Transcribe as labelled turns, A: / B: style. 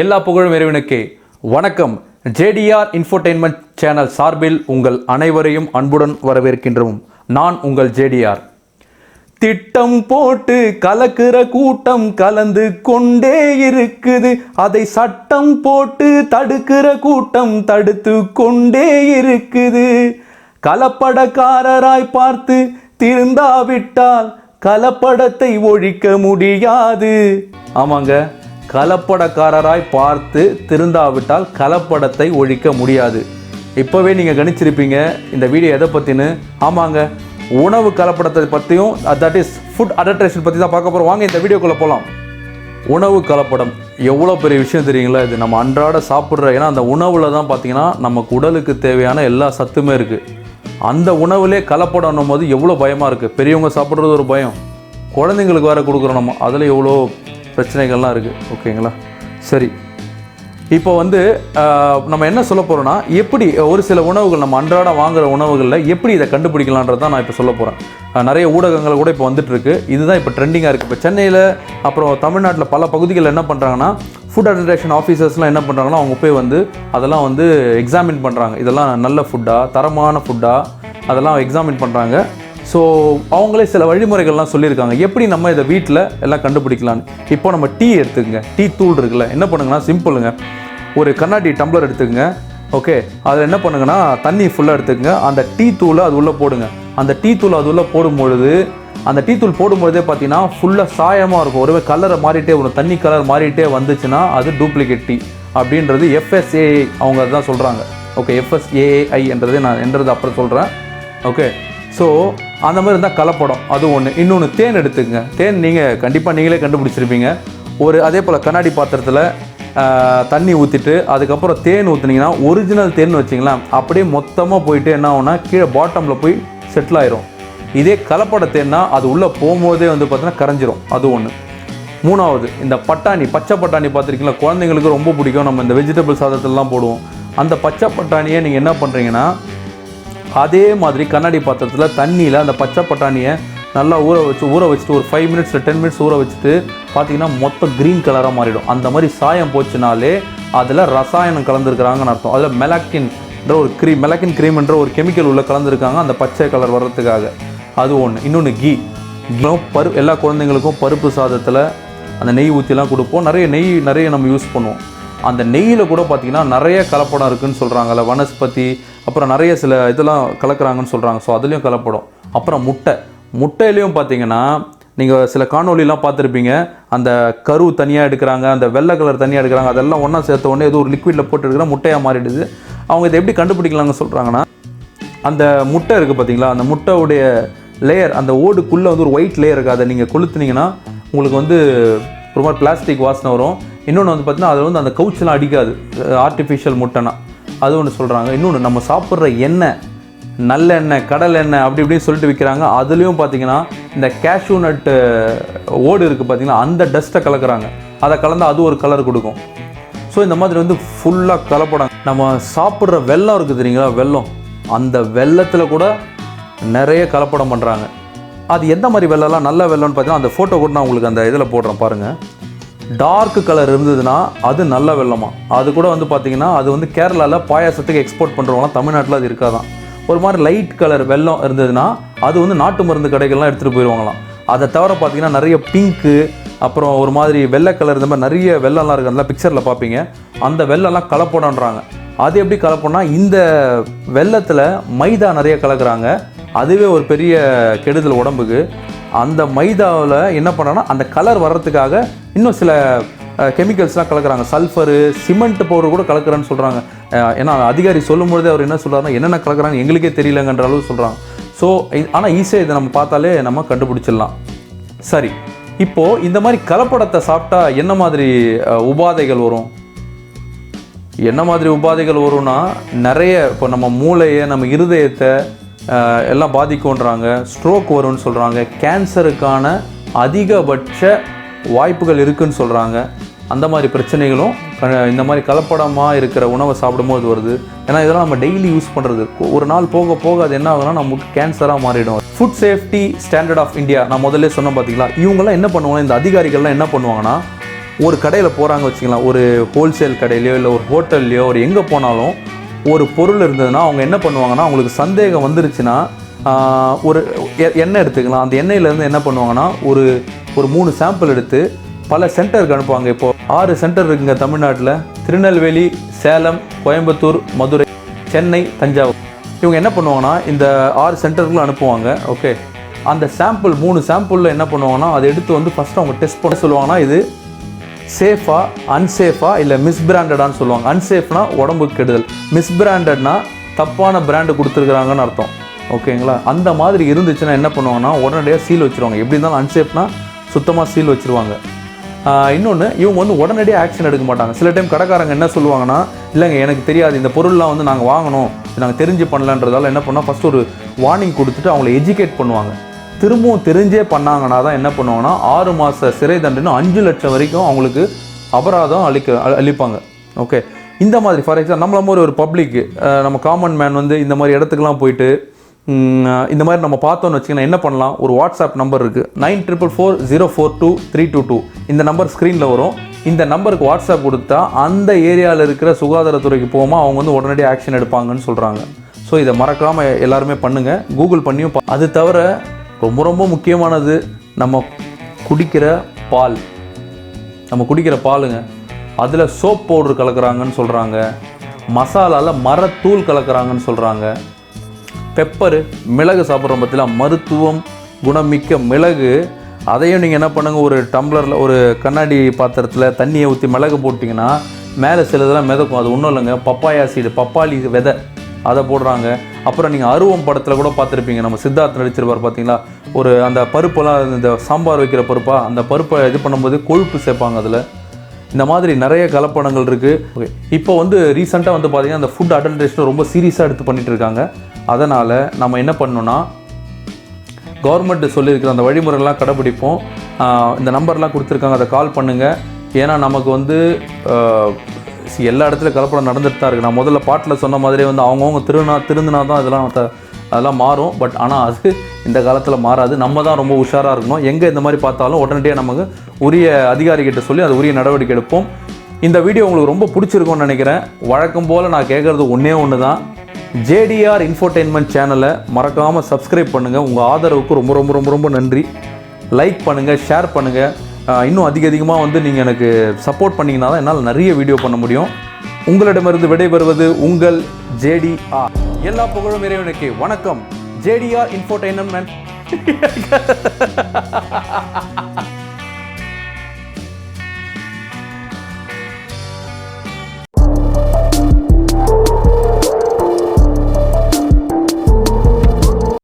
A: எல்லா புகழும் இறைவனுக்கே. வணக்கம். JDRInfotainment சேனல் சார்பில் உங்கள் அனைவரையும் அன்புடன் வரவேற்கின்றோம். நான் உங்கள் JDR. திட்டம் போட்டு கலக்கிற கூட்டம் கலந்து கொண்டே இருக்குது, அதை சட்டம் போட்டு தடுக்கிற கூட்டம் தடுத்து கொண்டே இருக்குது. கலப்படக்காரராய் பார்த்து திருந்தாவிட்டால் கலப்படத்தை ஒழிக்க முடியாது. ஆமாங்க, கலப்படக்காரராய் பார்த்து திருந்தாவிட்டால் கலப்படத்தை ஒழிக்க முடியாது. இப்போவே நீங்கள் கணிச்சிருப்பீங்க இந்த வீடியோ எதை பற்றின்னு. ஆமாங்க, உணவு கலப்படத்தை பற்றியும், தட் இஸ் ஃபுட் அடல்ட்ரேஷன் பற்றி தான் பார்க்க போகிறோம். வாங்க இந்த வீடியோக்குள்ளே போகலாம். உணவு கலப்படம் எவ்வளோ பெரிய விஷயம் தெரியுங்களா? இது நம்ம அன்றாட சாப்பிட்ற, ஏன்னா அந்த உணவில் தான் பார்த்திங்கன்னா நமக்கு உடலுக்கு தேவையான எல்லா சத்துமே இருக்குது. அந்த உணவுலே கலப்படம்னும் போது எவ்வளோ பயமாக இருக்குது. பெரியவங்க சாப்பிட்றது ஒரு பயம், குழந்தைங்களுக்கு வேறு கொடுக்குறோம் நம்ம, அதில் எவ்வளோ பிரச்சனைகள்லாம் இருக்குது. ஓகேங்களா? சரி, இப்போ நம்ம என்ன சொல்ல போகிறோன்னா, எப்படி ஒரு சில உணவுகள் நம்ம அன்றாட வாங்குகிற உணவுகளில் எப்படி இதை கண்டுபிடிக்கலான்றது தான் நான் இப்போ சொல்ல போகிறேன். நிறைய ஊடகங்கள் கூட இப்போ வந்துட்டுருக்கு. இதுதான் இப்போ ட்ரெண்டிங்காக இருக்குது. இப்போ சென்னையில் அப்புறம் தமிழ்நாட்டில் பல பகுதிகளில் என்ன பண்ணுறாங்கன்னா, ஃபுட் அடல்ட்ரேஷன் ஆஃபீஸர்ஸ்லாம் என்ன பண்ணுறாங்கன்னா, அவங்க போய் அதெல்லாம் எக்ஸாமின் பண்ணுறாங்க. இதெல்லாம் நல்ல ஃபுட்டா, தரமான ஃபுட்டா, அதெல்லாம் எக்ஸாமின் பண்ணுறாங்க. ஸோ அவங்களே சில வழிமுறைகள்லாம் சொல்லியிருக்காங்க, எப்படி நம்ம இதை வீட்டில் எல்லாம் கண்டுபிடிக்கலான்னு. இப்போ நம்ம டீ எடுத்துக்கங்க, டீ தூள் இருக்குல்ல, என்ன பண்ணுங்கன்னா சிம்பிளுங்க, ஒரு கண்ணாடி டம்ளர் எடுத்துக்கங்க. ஓகே, அதில் என்ன பண்ணுங்கன்னா தண்ணி ஃபுல்லாக எடுத்துக்கங்க, அந்த டீ தூளை அது உள்ளே போடுங்க. அந்த டீ தூள் அது உள்ளே போடும்பொழுது, அந்த டீ தூள் போடும்போதே பார்த்தீங்கன்னா ஃபுல்லாக சாயமாக இருக்கும். ஒருவே கலரை மாறிட்டே வரும், தண்ணி கலர் மாறிட்டே வந்துச்சுன்னா அது டூப்ளிகேட் டீ அப்படின்றது FSAI அவங்க அதுதான் சொல்கிறாங்க. ஓகே, FSAI என்றது அப்புறம் சொல்கிறேன். ஓகே, ஸோ அந்த மாதிரி இருந்தால் கலப்படம், அது ஒன்று. இன்னொன்று தேன் எடுத்துக்கங்க. தேன் நீங்கள் கண்டிப்பாக நீங்களே கண்டுபிடிச்சிருப்பீங்க. அதே போல் கண்ணாடி பாத்திரத்தில் தண்ணி ஊற்றிட்டு அதுக்கப்புறம் தேன் ஊற்றுனீங்கன்னா, ஒரிஜினல் தேன் வச்சிங்களேன், அப்படியே மொத்தமாக போயிட்டு என்ன ஆகும்னா கீழே பாட்டமில் போய் செட்டில் ஆயிரும். இதே கலப்பட தேன்னா அது உள்ளே போகும்போதே பார்த்தீங்கன்னா கரைஞ்சிரும். அது ஒன்று. மூணாவது, இந்த பட்டாணி, பச்சை பட்டாணி பார்த்துருக்கீங்களா? குழந்தைங்களுக்கு ரொம்ப பிடிக்கும். நம்ம இந்த வெஜிடபிள் சாதத்திலலாம் போடுவோம். அந்த பச்சை பட்டாணியை நீங்கள் என்ன பண்ணுறீங்கன்னா, அதே மாதிரி கண்ணாடி பாத்திரத்தில் தண்ணியில் அந்த பச்சை பட்டாணியை நல்லா ஊற வச்சுட்டு ஒரு 5 மினிட்ஸ் 10 மினிட்ஸ் ஊற வச்சுட்டு பார்த்தீங்கன்னா மொத்தம் க்ரீன் கலராக மாறிடும். அந்த மாதிரி சாயம் போச்சுனாலே அதில் ரசாயனம் கலந்துருக்கிறாங்கன்னு அர்த்தம். அதில் மெலக்கின் க்ரீம் என்ற ஒரு கெமிக்கல் உள்ள கலந்துருக்காங்க அந்த பச்சை கலர் வர்றதுக்காக. அது ஒன்று. இன்னொன்று கீ. எல்லா குழந்தைங்களுக்கும் பருப்பு சாதத்தில் அந்த நெய் ஊற்றிலாம் கொடுப்போம். நிறைய நம்ம யூஸ் பண்ணுவோம். அந்த நெய்யில் கூட பார்த்திங்கன்னா நிறைய கலப்படம் இருக்குதுன்னு சொல்கிறாங்கல்ல, வனஸ்பதி, அப்புறம் நிறைய சில இதெல்லாம் கலக்கிறாங்கன்னு சொல்கிறாங்க. ஸோ அதுலேயும் கலப்படம். அப்புறம் முட்டையிலையும் பார்த்திங்கன்னா நீங்கள் சில காணொலிலாம் பார்த்துருப்பீங்க, அந்த கரு தனியாக எடுக்கிறாங்க, அந்த வெள்ளை கலர் தனியாக எடுக்கிறாங்க, அதெல்லாம் ஒன்றா சேர்த்த உடனே ஏதோ ஒரு லிக்விடில் போட்டு எடுக்கிற முட்டையாக மாறிடுது. அவங்க இதை எப்படி கண்டுபிடிக்கலாம்னு சொல்கிறாங்கன்னா, அந்த முட்டை இருக்குது பார்த்திங்களா, அந்த முட்டையுடைய லேயர், அந்த ஓடுக்குள்ளே ஒரு ஒயிட் லேயர் இருக்குது, அதை நீங்கள் கொளுத்துனீங்கன்னா உங்களுக்கு ஒரு மாதிரி பிளாஸ்டிக் வாசனை வரும். இன்னொன்று பார்த்தீங்கன்னா அதில் அந்த கவுச்செலாம் அடிக்காது, ஆர்டிஃபிஷியல் முட்டைனா, அது ஒன்று சொல்கிறாங்க. இன்னொன்று, நம்ம சாப்பிட்ற எண்ணெய், நல்லெண்ணெய், கடல் எண்ணெய் அப்படி இப்படின்னு சொல்லிட்டு விற்கிறாங்க. அதுலேயும் பார்த்திங்கன்னா இந்த கேஷ்யூ நட்டு ஓடு இருக்குது பார்த்திங்கன்னா, அந்த டஸ்ட்டை கலக்கிறாங்க. அதை கலந்தால் அது ஒரு கலர் கொடுக்கும். ஸோ இந்த மாதிரி ஃபுல்லாக கலப்படம். நம்ம சாப்பிட்ற வெல்லம் இருக்குது தெரியுங்களா, வெல்லம், அந்த வெல்லத்தில் கூட நிறைய கலப்படம் பண்ணுறாங்க. அது எந்த மாதிரி வெள்ளம்லாம் நல்ல வெள்ளம்னு பார்த்தீங்கன்னா, அந்த ஃபோட்டோ கூட நான் உங்களுக்கு அந்த இதில் போடுறேன் பாருங்கள். டார்க் கலர் இருந்ததுன்னா அது நல்ல வெள்ளமா. அது கூட பார்த்திங்கன்னா அது கேரளாவில் பாயாசத்துக்கு எக்ஸ்போர்ட் பண்ணுறவங்களாம், தமிழ்நாட்டில் அது இருக்காதான். ஒரு மாதிரி லைட் கலர் வெல்லம் இருந்ததுன்னா அது நாட்டு மருந்து கடைகள்லாம் எடுத்துகிட்டு போயிடுவாங்களாம். அதை தவிர பார்த்திங்கன்னா நிறைய பிங்க்கு, அப்புறம் ஒரு மாதிரி வெள்ளை கலர், இந்த மாதிரி நிறைய வெள்ளம்லாம் இருக்குது, அதெல்லாம் பிக்சரில் பார்ப்பீங்க. அந்த வெள்ளம்லாம் கலப்படன்றாங்க. அது எப்படி கலப்படம்னா, இந்த வெள்ளத்தில் மைதா நிறைய கலக்கிறாங்க. அதுவே ஒரு பெரிய கெடுதல் உடம்புக்கு. அந்த மைதாவில் என்ன பண்ணுறாங்கன்னா, அந்த கலர் வர்றதுக்காக இன்னும் சில கெமிக்கல்ஸ்லாம் கலக்கிறாங்க. சல்ஃபரு, சிமெண்ட் பவுடர் கூட கலக்கிறேன்னு சொல்கிறாங்க. ஏன்னா அதிகாரி சொல்லும்பொழுதே அவர் என்ன சொல்கிறாருன்னா, என்னென்ன கலக்கிறாங்க எங்களுக்கே தெரியலங்கன்ற அளவு சொல்கிறாங்க. ஸோ ஆனால் ஈஸியாக இதை நம்ம பார்த்தாலே நம்ம கண்டுபிடிச்சிடலாம். சரி, இப்போது இந்த மாதிரி கலப்படத்தை சாப்பிட்டா என்ன மாதிரி உபாதைகள் வரும்? என்ன மாதிரி உபாதைகள் வரும்னா, நிறைய, இப்போ நம்ம மூளையை, நம்ம இருதயத்தை எல்லாம் பாதிக்கும்ன்றாங்க. ஸ்ட்ரோக் வரும்னு சொல்கிறாங்க. கேன்சருக்கான அதிகபட்ச வாய்ப்புகள் இருக்குதுன்னு சொல்கிறாங்க. அந்த மாதிரி பிரச்சனைகளும் இந்த மாதிரி கலப்படமாக இருக்கிற உணவை சாப்பிடும்போது வருது. ஏன்னா இதெல்லாம் நம்ம டெய்லி யூஸ் பண்ணுறது. ஒரு நாள் போக போக அது என்ன ஆகுதுன்னா நமக்கு கேன்சராக மாறிடும். Food safety standard of India நான் முதல்ல சொன்னேன் பார்த்தீங்களா, இவங்கெல்லாம் என்ன பண்ணுவாங்க, இந்த அதிகாரிகள்லாம் என்ன பண்ணுவாங்கன்னா, ஒரு கடையில் போகிறாங்க வச்சுக்கலாம், ஒரு ஹோல்சேல் கடையிலையோ இல்லை ஒரு ஹோட்டல்லையோ ஒரு எங்கே போனாலும் ஒரு பொருள் இருந்ததுன்னா அவங்க என்ன பண்ணுவாங்கன்னா, அவங்களுக்கு சந்தேகம் வந்துருச்சுன்னா ஒரு எண்ணெய் எடுத்துக்கலாம். அந்த எண்ணெயிலேருந்து என்ன பண்ணுவாங்கன்னா, ஒரு 3 சாம்பிள் எடுத்து பல சென்டருக்கு அனுப்புவாங்க. இப்போது 6 சென்டர் இருக்குங்க தமிழ்நாட்டில். திருநெல்வேலி, சேலம், கோயம்புத்தூர், மதுரை, சென்னை, தஞ்சாவூர். இவங்க என்ன பண்ணுவாங்கன்னா இந்த 6 சென்டருக்குள்ள அனுப்புவாங்க. ஓகே, அந்த சாம்பிள் 3 சாம்பிளில் என்ன பண்ணுவாங்கன்னா அதை எடுத்து வந்து ஃபஸ்ட்டு அவங்க டெஸ்ட் பண்ண சொல்லுவாங்கன்னா இது சேஃபா அன்சேஃபா இல்லை மிஸ்பிராண்டடான்னு சொல்லுவாங்க. அன்சேஃப்னா உடம்புக்கு கெடுதல், மிஸ்பிராண்டட்னா தப்பான பிராண்டு கொடுத்துருக்குறாங்கன்னு அர்த்தம். ஓகேங்களா? அந்த மாதிரி இருந்துச்சுன்னா என்ன பண்ணுவாங்கன்னா உடனடியாக சீல் வச்சுருவாங்க. எப்படி இருந்தாலும் அன்சேஃப்னா சுத்தமாக சீல் வச்சுருவாங்க. இன்னொன்று, இவங்க வந்து உடனடியாக ஆக்ஷன் எடுக்க மாட்டாங்க. சில டைம் கடைக்காரங்க என்ன சொல்லுவாங்கன்னா, இல்லைங்க எனக்கு தெரியாது, இந்த பொருள்லாம் வந்து நாங்கள் வாங்கணும், நாங்கள் தெரிஞ்சு பண்ணலான்றதால என்ன பண்ணால் ஃபஸ்ட்டு ஒரு வார்னிங் கொடுத்துட்டு அவங்கள எஜுகேட் பண்ணுவாங்க. திரும்பவும் தெரிஞ்சே பண்ணாங்கன்னா தான் என்ன பண்ணுவாங்கன்னா 6 மாத சிறை தண்டனை 5 லட்சம் வரைக்கும் அவங்களுக்கு அபராதம் அளிப்பாங்க. ஓகே, இந்த மாதிரி ஃபார் எக்ஸாம்பிள் நம்மள மாதிரி ஒரு பப்ளிக், நம்ம காமன் மேன் வந்து இந்த மாதிரி இடத்துக்குலாம் போயிட்டு இந்த மாதிரி நம்ம பார்த்தோன்னு வச்சுக்கோங்க, என்ன பண்ணலாம், ஒரு வாட்ஸ்அப் நம்பர் இருக்குது 9444042322. இந்த நம்பர் ஸ்க்ரீனில் வரும். இந்த நம்பருக்கு வாட்ஸ்அப் கொடுத்தா அந்த ஏரியாவில் இருக்கிற சுகாதாரத்துறைக்கு போகாமல் அவங்க வந்து உடனடியாக ஆக்ஷன் எடுப்பாங்கன்னு சொல்கிறாங்க. ஸோ இதை மறக்காமல் எல்லாருமே பண்ணுங்கள், கூகுள் பண்ணியும். அது தவிர ரொம்ப ரொம்ப முக்கியமானது, நம்ம குடிக்கிற பாலுங்க, அதில் சோப் பவுடர் கலக்கிறாங்கன்னு சொல்கிறாங்க, மசாலாவில் மரத்தூள் கலக்கிறாங்கன்னு சொல்கிறாங்க, பெப்பரு, மிளகு சாப்பிட்றோம் பார்த்தீங்களா, மருத்துவம் குணமிக்க மிளகு, அதையும் நீங்கள் என்ன பண்ணுங்கள், ஒரு டம்ளரில் ஒரு கண்ணாடி பாத்திரத்தில் தண்ணியை ஊற்றி மிளகு போட்டிங்கன்னா மேலே சிலதெல்லாம் மிதக்கும். அது ஒன்றும் இல்லைங்க, பப்பாயா சீடு, பப்பாளி விதை, அதை போடுறாங்க. அப்புறம் நீங்கள் அருவம் படத்தில் கூட பார்த்துருப்பீங்க, நம்ம சித்தார்த் நடிச்சிருப்பார் பார்த்தீங்களா, ஒரு அந்த பருப்பெல்லாம் இந்த சாம்பார் வைக்கிற பருப்பா, அந்த பருப்பை இது பண்ணும்போது கொழுப்பு சேர்ப்பாங்க அதில். இந்த மாதிரி நிறைய கலப்படங்கள் இருக்குது. ஓகே, இப்போ வந்து ரீசெண்டாக வந்து பார்த்திங்கன்னா அந்த ஃபுட் அடல்ட்ரேஷன் ரொம்ப சீரியஸாக எடுத்து பண்ணிகிட்டு இருக்காங்க. அதனால் நம்ம என்ன பண்ணணும்னா, கவர்மெண்ட் சொல்லியிருக்கிற அந்த வழிமுறைலாம் கடைப்பிடிப்போம். இந்த நம்பர்லாம் கொடுத்துருக்காங்க, அதை கால் பண்ணுங்கள். ஏன்னா நமக்கு வந்து எல்லா இடத்துலையும் கலப்படம் நடந்துட்டு தான் இருக்குது. நான் முதல்ல பாட்டில் சொன்ன மாதிரியே வந்து அவங்கவுங்க திருந்தினா தான் அதெல்லாம் மாறும். பட் ஆனால் அது இந்த காலத்தில் மாறாது. நம்ம தான் ரொம்ப உஷாராக இருக்கணும். எங்கே இந்த மாதிரி பார்த்தாலும் உடனடியாக நமக்கு உரிய அதிகாரிகிட்ட சொல்லி அது உரிய நடவடிக்கை எடுப்போம். இந்த வீடியோ உங்களுக்கு ரொம்ப பிடிச்சிருக்கும்னு நினைக்கிறேன். வழக்கம் போல் நான் கேட்குறது ஒன்று தான், JDR Infotainment சேனலை மறக்காமல் சப்ஸ்கிரைப் பண்ணுங்கள். உங்கள் ஆதரவுக்கு ரொம்ப ரொம்ப ரொம்ப ரொம்ப நன்றி. லைக் பண்ணுங்கள், ஷேர் பண்ணுங்கள். இன்னும் அதிகமாக வந்து நீங்கள் எனக்கு சப்போர்ட் பண்ணிங்கன்னா தான் என்னால் நிறைய வீடியோ பண்ண முடியும். உங்களிடமிருந்து விடைபெறுவது உங்கள் JDR. எல்லா புகழும் இறைவனுக்கு. வணக்கம். JDR Infotainment.